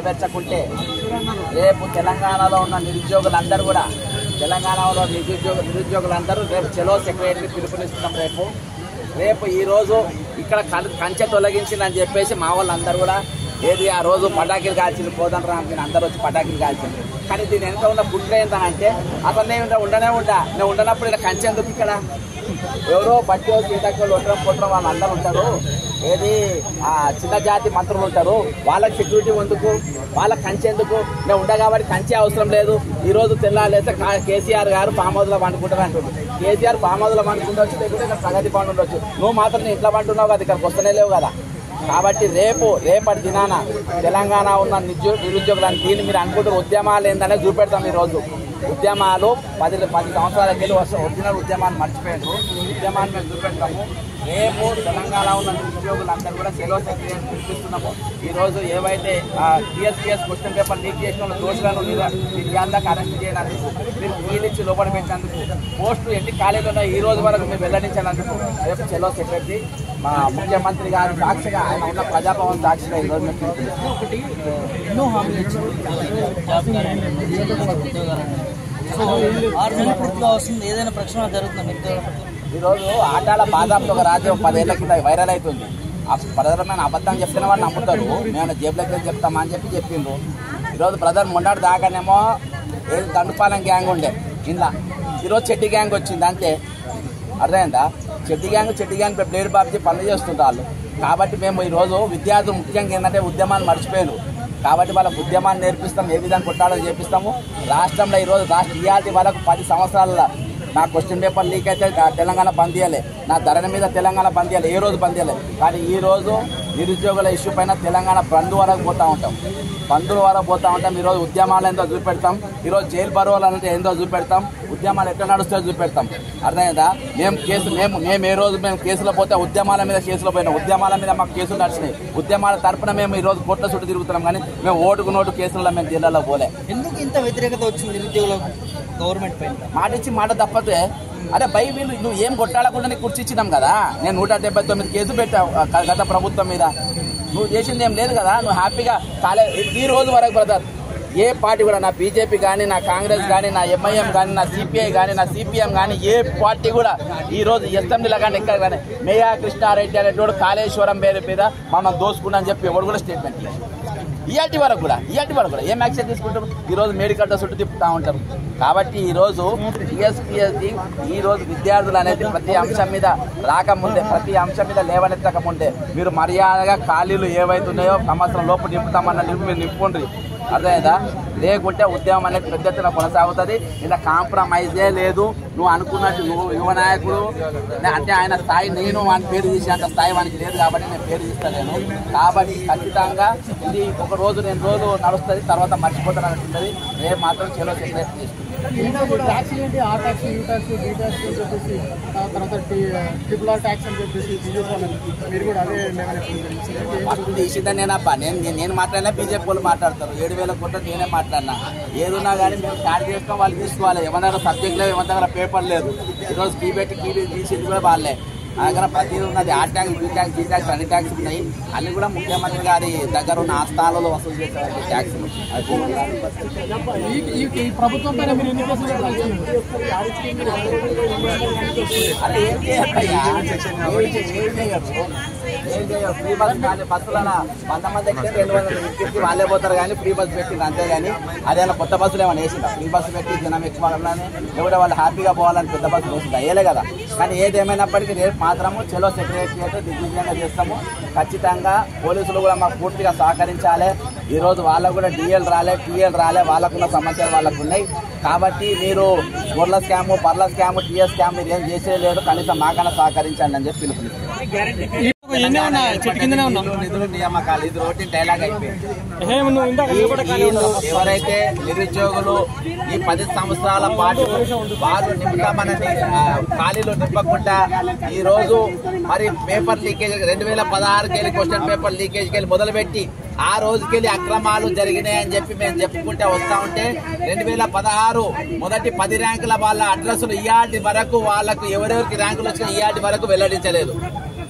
నెరవేర్చకుంటే రేపు తెలంగాణలో ఉన్న నిరుద్యోగులందరూ కూడా తెలంగాణలో నిరుద్యోగులందరూ రేపు చెలో సెక్రటరీ పిలుపునిస్తున్నాం. రేపు ఈరోజు ఇక్కడ కంచె తొలగించిందని చెప్పేసి మా వాళ్ళందరూ కూడా ఏది ఆ రోజు పటాకీలు కాల్చింది కోదండ రామకి అందరూ వచ్చి పటాకీలు కాల్చింది. కానీ దీని వెనక ఉన్న గుట్ల ఏంటంటే అసలు నేను ఉండనప్పుడు ఇలా కంచె ఎందుకు? ఇక్కడ ఎవరో బట్టి సీతక్కలు ఒట్టడం పొట్టడం వాళ్ళందరూ ఉంటారు. ఏది ఆ చిన్న జాతి మంత్రులు ఉంటారు, వాళ్ళకి సెక్యూరిటీ ఎందుకు? వాళ్ళకి కంచె ఎందుకు? నేను ఉండా కాబట్టి కంచె అవసరం లేదు. ఈ రోజు తెల్లాలేస్తే కేసీఆర్ గారు ఫామ్ హౌస్ లో పండుకుంటారు అంటున్నారు. కేసీఆర్ ఫామ్ హౌస్ లో పండుకుంటూ లేకుంటే ఇక్కడ ప్రగతి భవన్ ఉండొచ్చు. నువ్వు మాత్రం నీ ఇంట్లో పండున్నావు కదా, ఇక్కడికి వస్తూనే లేవు కదా. కాబట్టి రేపటి దినాన తెలంగాణ ఉన్న నిరుద్యోగులను దీన్ని మీరు అనుకుంటున్న ఉద్యమాలు ఏంటనే చూపెడతాం. ఈరోజు ఉద్యమాలు 10 సంవత్సరాలకి వెళ్ళి ఒరిజినల్ ఉద్యమాన్ని మర్చిపోయారు. ఉద్యమాన్ని మేము చూపెడతాము. రేపు తెలంగాణ ఉన్న నిరుద్యోగులందరూ కూడా సెలవు సెక్రటరీ పిలిపిస్తున్నాము. ఈరోజు ఏవైతే టీఎస్పీఎస్ క్వశ్చన్ పేపర్ లీక్ చేసిన దోషులను నిర్యాలకు అరెస్ట్ చేయడానికి మీరు కీలిచ్చి లోపల పెట్టినందుకు పోస్టులు ఎన్ని ఖాళీలు ఉన్నాయో ఈ రోజు వరకు మీరు వెల్లడించినందుకు రేపు సెలవు సెక్రటరీ మా ముఖ్యమంత్రి గారు సాక్షిగా ఆయన ఉన్న ప్రజాభవన్ సాక్షిగా ఈరోజు ఏదైనా ప్రశ్న జరుగుతుంది. ఈరోజు ఆటాల బాదాపులో ఒక రాజ్యం 10 ఏళ్ల కింద వైరల్ అవుతుంది. ఆ ప్రధానమైన అబద్ధం చెప్తున్న వాళ్ళు నమ్ముతారు. మేము జేబులోకి చెప్తామా అని చెప్పిండ్రు. ఈరోజు బ్రదర్ మొన్నటి దాకానేమో ఏది దండుపాలెం గ్యాంగ్ ఉండే ఇలా, ఈరోజు చెడ్డి గ్యాంగ్ వచ్చింది. అంతే, అర్థమైందా? చెడ్డి గ్యాంగ్ బ్లేడ్ బాబుజీ పనులు చేస్తుంటారు. కాబట్టి మేము ఈరోజు విద్యార్థులు ముఖ్యంగా ఏంటంటే ఉద్యమాన్ని మర్చిపోయారు. కాబట్టి వాళ్ళకు ఉద్యమాన్ని నేర్పిస్తాం, ఏ విధంగా కొట్టాలో చేపిస్తాము. రాష్ట్రంలో ఈరోజు ఇవాళ వాళ్ళకు 10 సంవత్సరాల నా క్వశ్చన్ పేపర్ లీక్ అయితే తెలంగాణ బంద్ చేయాలి, నా ధరణ మీద తెలంగాణ బంద్ చేయాలి, ఏ రోజు బంద్ చేయాలి. కానీ ఈరోజు నిరుద్యోగుల ఇష్యూ పైన తెలంగాణ బంద్ వరకు పోతూ ఉంటాం. ఈరోజు ఉద్యమాలు ఏందో చూపెడతాం. ఈరోజు జైలు బరువులు అంటే ఏందో చూపెడతాం. ఉద్యమాలు ఎట్లా నడుస్తాయో చూపెడతాం. అర్థమైందా? మేము ఏ రోజు కేసులో పోతే ఉద్యమాల మీద కేసులో పోయినాం. ఉద్యమాల మీద మాకు కేసులు నడిచినాయి. ఉద్యమాల తరపున మేము ఈరోజు కోర్టుల చుట్టూ తిరుగుతున్నాం. కానీ మేము ఓటుకు నోటు కేసుల్లో మేము జిల్లాలో పోలే. ఎందుకు ఇంత వ్యతిరేకత వచ్చింది నిరుద్యోగులకు గవర్నమెంట్ పైన? మాట ఇచ్చి మాట తప్పతే అరే భయ వీళ్ళు నువ్వు ఏం కొట్టాడకుండా నీకు కూర్చిచ్చినాం కదా. నేను 179 కేసులు పెట్టావు గత ప్రభుత్వం మీద. నువ్వు చేసింది ఏం లేదు కదా. నువ్వు హ్యాపీగా ఈ రోజు వరకు బ్రదర్ ఏ పార్టీ కూడా, నా బీజేపీ కానీ, నా కాంగ్రెస్ కానీ, నా ఎంఐఎం కానీ, నా సిపిఐ కానీ, నా సిపిఎం కానీ, ఏ పార్టీ కూడా ఈ రోజు అసెంబ్లీలో కానీ ఎక్కడ కానీ మేయా కృష్ణారెడ్డి అనేటోడు కాళేశ్వరం పేరు మీద మనం దోసుకున్నా అని చెప్పి ఎవరు కూడా స్టేట్మెంట్ లేదు. ఇయాటి వరకు కూడా ఏం యాక్షన్ తీసుకుంటారు? ఈరోజు మేడికట్ట చుట్టూ తిప్పుతూ ఉంటారు. కాబట్టి ఈరోజు టీఎస్పీఎస్కి ఈరోజు విద్యార్థులు అనేది ప్రతి అంశం మీద రాకముందే, ప్రతి అంశం మీద లేవనెత్తకముందే మీరు మర్యాదగా ఖాళీలు ఏవైతున్నాయో సంవత్సరం లోపు నింపుతామన్న మీరు నింపుకుండ్రి. అర్థమైందా? లేకుంటే ఉద్యమం అనేది పెద్ద ఎత్తున కొనసాగుతుంది. ఇలా కాంప్రమైజే లేదు. నువ్వు అనుకున్నట్టు యువ నాయకుడు అంటే ఆయన స్థాయి నేను వాని పేరు తీసేంత స్థాయి వానికి లేదు. కాబట్టి నేను పేరు తీస్తలేను. కాబట్టి ఖచ్చితంగా ఇది 1 రోజు 2 రోజులు నడుస్తుంది, తర్వాత మర్చిపోతానంటుంది. రేపు మాత్రం చెలో సెక్రటరీ తీసుకుంటాం. తీసిందనేనబ్బా. నేను మాట్లాడినా బీజేపీ వాళ్ళు మాట్లాడతారు. 7,000 కోట్లు నేనే మాట్లాడినా. ఏదున్నా కానీ మేము స్టార్ట్ చేస్తాం, వాళ్ళు తీసుకోవాలి. ఎవరి దగ్గర సబ్జెక్ట్ లేదు, ఎవరి దగ్గర పేపర్ లేదు. ఈరోజు కీ తీసేది కూడా వాళ్ళే. ఆ దగ్గర ప్రతిదీ ఉన్నది. A tax, B tax, G tax, అన్ని ట్యాక్స్ ఉన్నాయి. అన్ని కూడా ముఖ్యమంత్రి గారి దగ్గర ఉన్న ఆస్థానాలలో వసూలు చేసే ట్యాక్స్. ప్రభుత్వం పైన అరే ఏం చేయక్కయ్యా, ఫ్రీ బస్ బస్సులలో 100 మంది ఎక్కితే 200 ఎక్కించి వాళ్ళే పోతారు. కానీ ఫ్రీ బస్ పెట్టింది అంతే. కానీ అదేనా కొత్త బస్సులు ఏమైనా వేసిందా? ఫ్రీ బస్సు పెట్టి జనం ఎక్కువాలని ఎవడో వాళ్ళు హ్యాపీగా పోవాలని పెద్ద బస్సులు వేసిందా? వేయలే కదా. కానీ ఏదేమైనప్పటికీ రేపు మాత్రము చెలో సెక్రటరీ అయితే దిగ్విజయంగా చేస్తాము. ఖచ్చితంగా పోలీసులు కూడా మాకు పూర్తిగా సహకరించాలి. ఈరోజు వాళ్ళకు కూడా డిఎల్ రాలే, టీఎల్ రాలే, వాళ్ళకున్న సమస్యలు వాళ్ళకు ఉన్నాయి. కాబట్టి మీరు గొర్రెల scam, Barla scam, TS scam మీరు ఏం చేసేయలేదు. కనీసం మాకన్నా సహకరించండి అని చెప్పి పిలుపునిస్తున్నాం. నిధులు నియామకాలు ఇది రోటీ డైలాగ్ అయిపోయింది. ఎవరైతే నిరుద్యోగులు ఈ 10 సంవత్సరాల పాటు వాళ్ళు నింపుతామన్నది ఖాళీలు నింపకుండా ఈ రోజు మరి పేపర్ లీకేజ్ 2016కి వెళ్ళి క్వశ్చన్ పేపర్ లీకేజ్కి వెళ్ళి మొదలుపెట్టి ఆ రోజుకెళ్ళి అక్రమాలు జరిగినాయని చెప్పి మేము చెప్పుకుంటే వస్తా ఉంటే 2016 మొదటి 10 ర్యాంకుల వాళ్ళ అడ్రస్లు ఇయాటి వరకు వాళ్ళకు ఎవరెవరికి ర్యాంకులు వచ్చినా ఇయాటి వరకు వెల్లడించలేదు.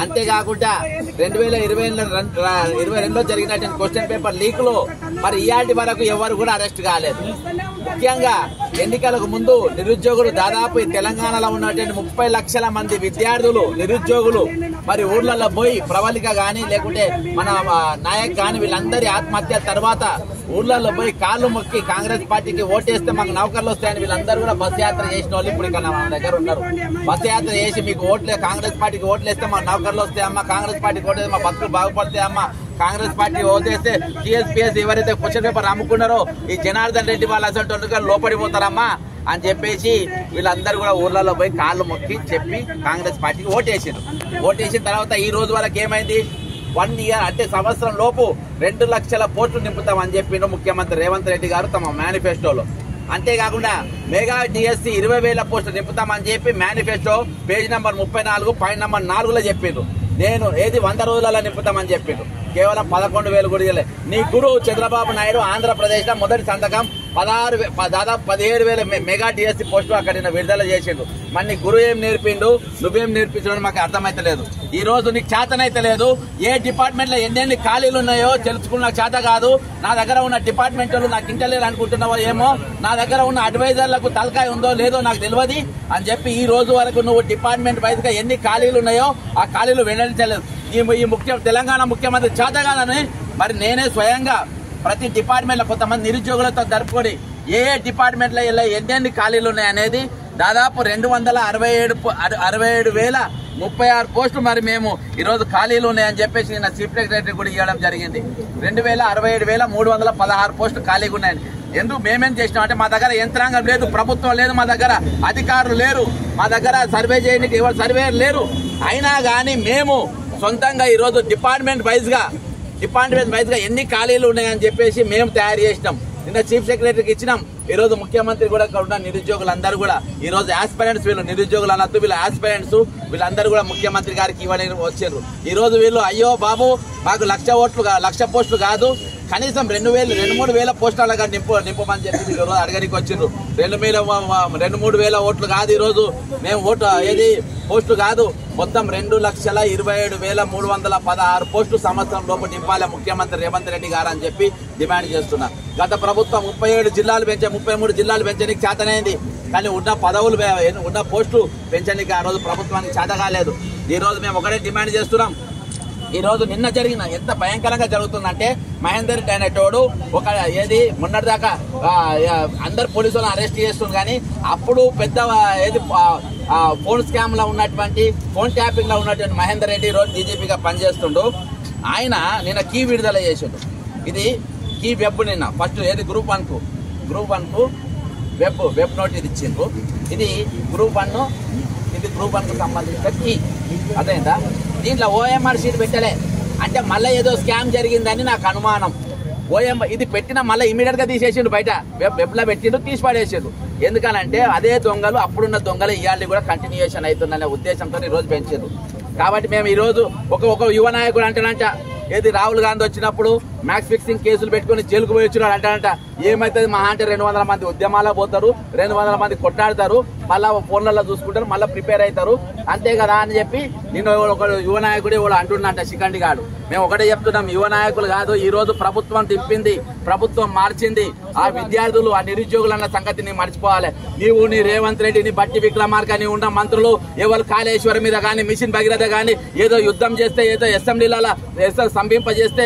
అంతేకాకుండా 2022లో జరిగినటువంటి క్వశ్చన్ పేపర్ లీక్ లో మరి ఇయాటి వరకు ఎవరు కూడా అరెస్ట్ కాలేదు. ముఖ్యంగా ఎన్నికలకు ముందు నిరుద్యోగులు దాదాపు తెలంగాణలో ఉన్నటువంటి 30 లక్షల మంది విద్యార్థులు నిరుద్యోగులు మరి ఊర్లలో పోయి ప్రవళిక గాని లేకుంటే మన నాయక్ గాని వీళ్ళందరి ఆత్మహత్యల తర్వాత ఊర్లలో పోయి కాళ్ళు మొక్కి కాంగ్రెస్ పార్టీకి ఓటేస్తే మాకు నౌకర్లు వస్తాయని వీళ్ళందరూ కూడా బస్ యాత్ర చేసిన వాళ్ళు ఇప్పుడు ఇక్కడ మన దగ్గర ఉన్నారు. బస్ యాత్ర చేసి మీకు ఓట్లే కాంగ్రెస్ పార్టీకి ఓట్లేస్తే మాకు నౌకర్లు వస్తాయమ్మా, కాంగ్రెస్ పార్టీకి ఓటేస్తే మా బతుకులు బాగుపడతాయమ్మా, కాంగ్రెస్ పార్టీ ఓటేస్తే టీఎస్పీఎస్ ఎవరైతే క్వశ్చన్ పేపర్ అమ్ముకున్నారో ఈ జనార్దన్ రెడ్డి వాళ్ళు అసలు లోపడిపోతారమ్మా అని చెప్పేసి వీళ్ళందరూ కూడా ఊర్లలో పోయి కాళ్ళు మొక్కి చెప్పి కాంగ్రెస్ పార్టీకి ఓటేసిన తర్వాత ఈ రోజు వరకు ఏమైంది? 1 ఇయర్ అంటే సంవత్సరం లోపు 2 లక్షల పోస్టులు నింపుతామని చెప్పిండు ముఖ్యమంత్రి రేవంత్ రెడ్డి గారు తమ మేనిఫెస్టోలో. అంతేకాకుండా మెగా డిఎస్సి 20,000 పోస్టులు నింపుతామని చెప్పి manifesto page number 34 point number 4లో చెప్పిండు. నేను 100 రోజులలో నింపుతామని చెప్పిండు. కేవలం 11,000 కూడా ఇవ్వలేదు. నీ గురువు చంద్రబాబు నాయుడు ఆంధ్రప్రదేశ్ లో మొదటి సంతకం దాదాపు 17,000 మెగా డిఎస్సి పోస్టులు అక్కడ విడుదల చేసిండు. మరి నీ గురువు ఏం నేర్పిండు, నువ్వేం నేర్పించడం మాకు అర్థమైతలేదు. ఈ రోజు నీకు చేతనైతే లేదు. ఏ డిపార్ట్మెంట్ లో ఎన్ని ఖాళీలు ఉన్నాయో తెలుసుకున్న చేత కాదు. నా దగ్గర ఉన్న డిపార్ట్మెంట్ నాకు ఇంటలేదు అనుకుంటున్నావో ఏమో, నా దగ్గర ఉన్న అడ్వైజర్లకు తలకాయ ఉందో లేదో నాకు తెలియదు అని చెప్పి ఈ రోజు వరకు నువ్వు డిపార్ట్మెంట్ వైజ్ గా ఎన్ని ఖాళీలు ఉన్నాయో ఆ ఖాళీలు వెల్లడించలేదు. ఈ తెలంగాణ ముఖ్యమంత్రి చేతగానని మరి నేనే స్వయంగా ప్రతి డిపార్ట్మెంట్ లో కొంతమంది నిరుద్యోగులతో జరుపుకొని ఏ డిపార్ట్మెంట్ లో ఎన్ని ఖాళీలు ఉన్నాయనేది దాదాపు 267,036 పోస్టులు మరి మేము ఈ రోజు ఖాళీలు ఉన్నాయని చెప్పేసి నిన్న చీఫ్ సెక్రటరీ కూడా ఇవ్వడం జరిగింది. 267,316 పోస్టులు ఖాళీగా ఉన్నాయని. ఎందుకు మేమేం చేసినాం అంటే మా దగ్గర యంత్రాంగం లేదు, ప్రభుత్వం లేదు, మా దగ్గర అధికారులు లేరు, మా దగ్గర సర్వే చేయడానికి ఎవరు సర్వేయర్ లేరు. అయినా కానీ మేము సొంతంగా ఈ రోజు డిపార్ట్మెంట్ వైజ్ గా ఎన్ని ఖాళీలు ఉన్నాయని చెప్పేసి మేము తయారు చేసినాం. నిన్న చీఫ్ సెక్రటరీకి ఇచ్చినాం. ఈ రోజు ముఖ్యమంత్రి కూడా ఉన్న నిరుద్యోగులందరూ కూడా ఈ రోజు ఆస్పిరెంట్స్, వీళ్ళు నిరుద్యోగులు అనొద్దు, వీళ్ళు ఆస్పిరెంట్స్, వీళ్ళందరూ కూడా ముఖ్యమంత్రి గారికి ఇవ్వడానికి వచ్చారు. ఈ రోజు వీళ్ళు అయ్యో బాబు మాకు 1,00,000 పోస్టులు కాదు, కనీసం 2,000-3,000 పోస్టులుగా నింపమని చెప్పి ఈరోజు అడగడానికి వచ్చిండ్రు. 2,000-3,000 ఓట్లు కాదు ఈ రోజు మేము పోస్టు కాదు, మొత్తం 2,27,316 పోస్టులు సంవత్సరం లోపు నింపాలి ముఖ్యమంత్రి రేవంత్ రెడ్డి గారు అని చెప్పి డిమాండ్ చేస్తున్నా. గత ప్రభుత్వం 37 జిల్లాలు 33 జిల్లాలు పెంచడానికి చేతనైంది. కానీ ఉన్న పోస్టు పెంచడానికి ఆ రోజు ప్రభుత్వానికి చేత కాలేదు. ఈ రోజు మేము ఒకటే డిమాండ్ చేస్తున్నాం. ఈ రోజు నిన్న జరిగిన ఎంత భయంకరంగా జరుగుతుందంటే మహేందర్ రెడ్డి అనేటోడు మొన్నటిదాకా అందరు పోలీసులను అరెస్ట్ చేస్తుంది. కానీ అప్పుడు పెద్ద ఫోన్ స్కామ్ లో ఉన్నటువంటి ఫోన్ ట్యాపింగ్ లో ఉన్నటువంటి మహేందర్ రెడ్డి రోజు డీజీపీగా పనిచేస్తుండు. ఆయన నిన్న కీ విడుదల చేసిండు. ఇది కీ వెబ్ నిన్న ఫస్ట్ గ్రూప్ 1 కు వెబ్ నోట్ ఇది ఇచ్చిండ్రు. ఇది గ్రూప్ 1 కు సంబంధించిన కీ అదేందా. దీంట్లో ఓఎంఆర్ షీట్ పెట్టలే అంటే మళ్ళీ ఏదో స్కామ్ జరిగిందని నాకు అనుమానం. ఇది పెట్టినా మళ్ళీ ఇమీడియట్ గా తీసేసిండు, బయట వెబ్ లో పెట్టిండు, తీసి పడేసిండు. ఎందుకనంటే అదే దొంగలు అప్పుడున్న దొంగలు ఇవాళ కూడా కంటిన్యూషన్ అవుతుందనే ఉద్దేశంతో ఈ రోజు పెంచారు. కాబట్టి మేము ఈ రోజు ఒక యువ నాయకుడు అంటానంట రాహుల్ గాంధీ వచ్చినప్పుడు మ్యాక్స్ ఫిక్సింగ్ కేసులు పెట్టుకుని జైలుకు పోయి వచ్చినాడు అంటారంట. ఏమైతుంది మహా అంటే 200 మంది ఉద్యమాల్లో పోతారు, 200 మంది కొట్టాడతారు, మళ్ళా ఫోన్లలో చూసుకుంటారు, మళ్ళీ ప్రిపేర్ అవుతారు, అంతే కదా అని చెప్పి నేను ఒక యువ నాయకుడే కూడా అంటున్నాంట శిఖండి గాడు. మేము ఒకటే చెప్తున్నాం, యువ నాయకులు కాదు, ఈ రోజు ప్రభుత్వం తిప్పింది, ప్రభుత్వం మార్చింది. ఆ విద్యార్థులు ఆ నిరుద్యోగులు అన్న సంగతిని మర్చిపోవాలి. నీ రేవంత్ రెడ్డి, నీ బట్టి విక్రమార్క, నీ ఉన్న మంత్రులు ఎవరు కాళేశ్వరం మీద కానీ మిషన్ భగీరథ కానీ ఏదో యుద్ధం చేస్తే ఏదో అసెంబ్లీలలో స్తంభింపజేస్తే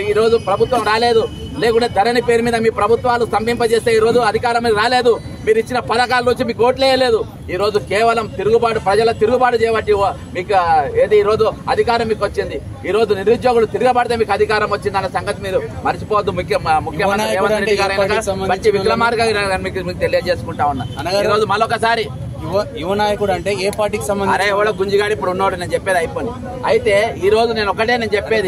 ఈ రోజు ప్రభుత్వం రాలేదు. లేకుంటే ధరణి పేరు మీద మీ ప్రభుత్వాలు స్తంభింపజేస్తే ఈ రోజు అధికారం మీద రాలేదు. మీరు ఇచ్చిన పథకాల నుంచి మీకు ఓట్లేయలేదు. ఈ రోజు కేవలం ప్రజల తిరుగుబాటు చేయబట్టి మీకు ఈ రోజు అధికారం మీకు వచ్చింది. ఈ రోజు నిరుద్యోగులు తిరగబడితే మీకు అధికారం వచ్చింది అన్న సంగతి మీరు మర్చిపోవద్దు. ముఖ్యమంత్రి రేవంత్ రెడ్డి గారు మంచి విక్రమార్క మీకు తెలియజేసుకుంటా ఉన్నా. ఈ రోజు మరొకసారి యువ నాయకుడు అంటే ఏ పార్టీకి సంబంధించి? అరే ఎవడో గుంజిగాడి ఇప్పుడు ఉన్నాడు, నేను చెప్పేది అయిపోయింది. అయితే ఈ రోజు నేను చెప్పేది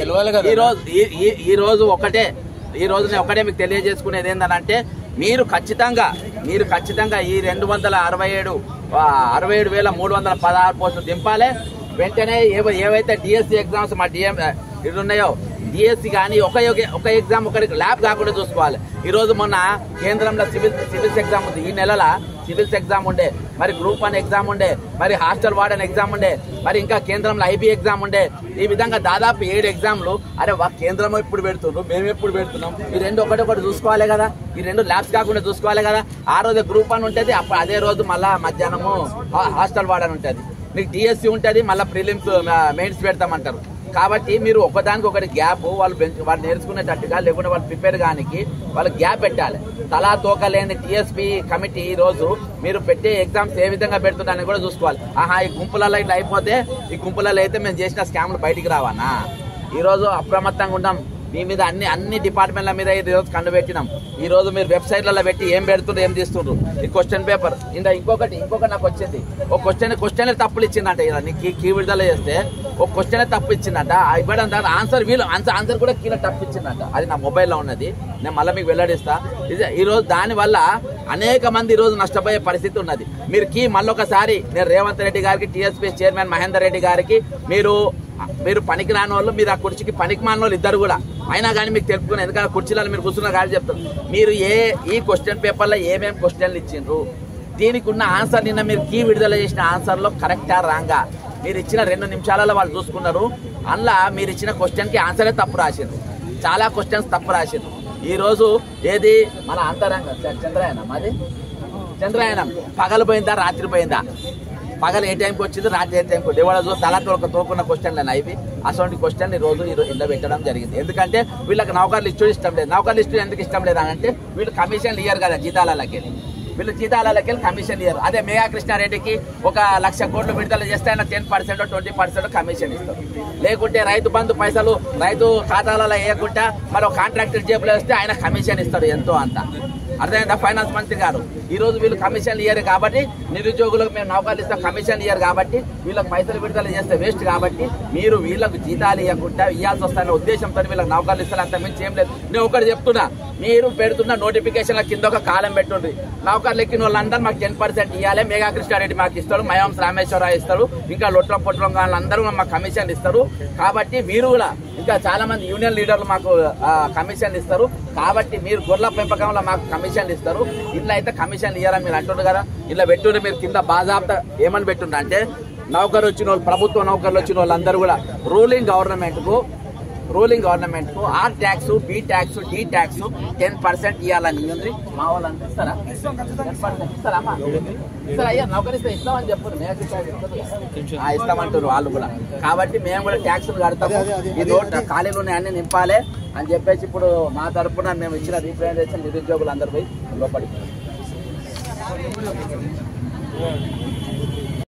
ఈ రోజు నేను ఒకటే మీకు తెలియజేసుకునేది ఏంటంటే మీరు ఖచ్చితంగా ఈ 267,316 పోస్టులు దింపాలి. వెంటనే ఏవైతే డిఎస్సి ఎగ్జామ్స్ మా ఇది ఉన్నాయో డిఎస్సి కానీ ఒక ఎగ్జామ్ ఒకరికి ల్యాబ్ కాకుండా చూసుకోవాలి. ఈ రోజు మొన్న కేంద్రంలో సివిల్స్ ఎగ్జామ్ ఉంది. ఈ నెలల సివిల్స్ ఎగ్జామ్ ఉండే, మరి గ్రూప్ 1 ఎగ్జామ్ ఉండే, మరి హాస్టల్ వార్డెన్ ఎగ్జామ్ ఉండే, మరి ఇంకా కేంద్రంలో ఐబీ ఎగ్జామ్ ఉండే. ఈ విధంగా దాదాపు 7 ఎగ్జామ్లు. అరే కేంద్రం ఎప్పుడు పెడుతున్నారు, మేము ఎప్పుడు పెడుతున్నాం, ఈ రెండు ఒకటి చూసుకోవాలి కదా, ఈ రెండు ల్యాబ్స్ కాకుండా చూసుకోవాలి కదా. ఆ రోజు గ్రూప్ 1 ఉంటుంది, అప్పుడు అదే రోజు మళ్ళా మధ్యాహ్నము హాస్టల్ వార్డెన్ ఉంటుంది, మీకు డిఎస్సి ఉంటుంది, మళ్ళీ ప్రిలిమ్స్ మెయిన్స్ పెడతామంటారు. కాబట్టి మీరు ఒకదానికి ఒకటి గ్యాప్ వాళ్ళు నేర్చుకునేటట్టుగా, లేకుంటే వాళ్ళు ప్రిపేర్ కానికి వాళ్ళు గ్యాప్ పెట్టాలి. తలా తోకలేని టీఎస్పీ కమిటీ ఈ రోజు మీరు పెట్టే ఎగ్జామ్స్ ఏ విధంగా పెడుతున్నారని కూడా చూసుకోవాలి. ఈ గుంపులలో ఇట్లా అయిపోతే, ఈ గుంపులలో అయితే మేము చేసిన స్కామ్లు బయటికి రావానా? ఈ రోజు అప్రమత్తంగా ఉన్నాం. మీ మీద అన్ని డిపార్ట్మెంట్ల మీద ఈ రోజు కండు పెట్టినాం. ఈ రోజు మీరు వెబ్సైట్లలో పెట్టి ఏం పెడుతుండ్రు, ఏం తీస్తుండ్రు. ఈ క్వశ్చన్ పేపర్ ఇంకొకటి నాకు వచ్చింది, ఒక క్వశ్చన్ తప్పులు ఇచ్చిందంట. ఇలా కీ విడుదల చేస్తే ఒక క్వశ్చన్ తప్పు ఇచ్చిందంట. ఇవ్వడం తర్వాత ఆన్సర్ కూడా కీలో తప్పు ఇచ్చిందంట. అది నా మొబైల్లో ఉన్నది, నేను మళ్ళీ మీకు వెల్లడిస్తా. ఈ రోజు దానివల్ల అనేక మంది ఈ రోజు నష్టపోయే పరిస్థితి ఉన్నది. మీరు కీ మళ్ళొకసారి నేను రేవంత్ రెడ్డి గారికి, టీఎస్పీ చైర్మన్ మహేందర్ రెడ్డి గారికి, మీరు పనికి రాని వాళ్ళు, మీరు ఆ కుర్చీకి పనికి మాని వాళ్ళు ఇద్దరు కూడా, అయినా కానీ మీకు తెలుపుకుని, ఎందుకంటే కుర్చీలలో మీరు కూర్చున్న కానీ చెప్తారు. మీరు ఈ క్వశ్చన్ పేపర్లో ఏమేమి క్వశ్చన్లు ఇచ్చిండ్రు, దీనికి ఉన్న ఆన్సర్ నిన్న మీరు కీ విడుదల చేసిన ఆన్సర్లో కరెక్టా రాంగా, మీరు ఇచ్చిన 2 నిమిషాలలో వాళ్ళు చూసుకున్నారు. అందులో మీరు ఇచ్చిన క్వశ్చన్కి ఆన్సరే తప్పు రాసిండ్రు, చాలా క్వశ్చన్స్ తప్పు రాసిండ్రు. ఈ రోజు ఏది మన అంతరంగ చంద్రయానం, అది చంద్రయానం పగలు పోయిందా రాత్రి పోయిందా, పగలు ఏ టైంకి వచ్చింది, రాత్రి ఏ టైంకి వచ్చింది, ఎవరో తలతో తోకున్న క్వశ్చన్లు ఇవి. అటువంటి క్వశ్చన్ ఈ రోజు ఇంట్లో పెట్టడం జరిగింది. ఎందుకంటే వీళ్ళకి నౌకర్లు లిస్టు ఇష్టం లేదు. నౌకర్లు లిస్టు ఎందుకు ఇష్టం లేదు అంటే వీళ్ళు కమిషన్లు ఇయ్యారు కదా జీతాలకి, వీళ్ళు జీతాలకి కమిషన్ ఇయ్యారు. అదే మేఘా కృష్ణారెడ్డికి 1,00,000 కోట్లు విడుదల చేస్తే ఆయన 10% 20% కమిషన్ ఇస్తారు. లేకుంటే రైతు బంధు పైసలు రైతు ఖాతాలలో వేయకుండా మరో కాంట్రాక్టర్ జేబులో వేస్తే ఆయన కమిషన్ ఇస్తాడు ఎంతో అంత. అర్థమైందా? ఫైనాన్స్ మంత్రి గారు ఈ రోజు వీళ్ళు కమిషన్లు ఇయ్యారు కాబట్టి, నిరుద్యోగులకు మేము నౌకర్లు ఇస్తాం, కమిషన్లు ఇయ్యారు కాబట్టి, వీళ్ళకి పైసలు విడుదల చేస్తే వేస్ట్ కాబట్టి, మీరు వీళ్ళకు జీతాలు ఇవ్వకుండా ఇవ్వాల్సి వస్తాయనే ఉద్దేశంతో వీళ్ళకి నౌకర్లు ఇస్తారు. అంత మించి ఏం లేదు. నేను ఒకటి చెప్తున్నా, మీరు పెడుతున్న నోటిఫికేషన్ల కింద ఒక కాలం పెట్టుండ్రి. నౌకర్లు ఎక్కిన వాళ్ళందరూ మాకు 10% ఇవ్వాలి, మేఘా కృష్ణారెడ్డి మాకు ఇస్తాడు, మయాంస్ రామేశ్వరరావు ఇస్తారు, ఇంకా లొట్లం పొట్లం వాళ్ళందరూ మాకు కమిషన్లు ఇస్తారు. కాబట్టి మీరు కూడా, ఇంకా చాలా మంది యూనియన్ లీడర్లు మాకు కమిషన్లు ఇస్తారు. కాబట్టి మీరు గొర్రెల పెంపకంలో మాకు కమిషన్లు ఇస్తారు. ఇట్లా అయితే కమిషన్లు ఇయ్యారని మీరు అంటుండ్రు కదా, ఇలా పెట్టుండ్రు. మీరు కింద బాజాబ్తా ఏమని పెట్టుండ్రు అంటే, నౌకరు వచ్చిన వాళ్ళు, ప్రభుత్వ నౌకర్లు వచ్చిన వాళ్ళందరూ కూడా రూలింగ్ గవర్నమెంట్ కు R tax, B tax, D tax 10% ఇవ్వాలని ఉంది. మా వాళ్ళు అందిస్తారా? 10% ఇస్తారమ్మా? ఇస్తారా? అయ్యా నౌకరిస్తే ఇస్తామని చెప్పారు, ఇస్తామంటారు వాళ్ళు కూడా. కాబట్టి మేము కూడా ట్యాక్సులు కడతాము, ఈ నోట్ ఖాళీలు ఉన్నాయన్నీ నింపాలి అని చెప్పేసి ఇప్పుడు మా తరఫున మేము ఇచ్చిన రీప్రజెంటేషన్ నిరుద్యోగులు అందరూ పోయి లోపలికి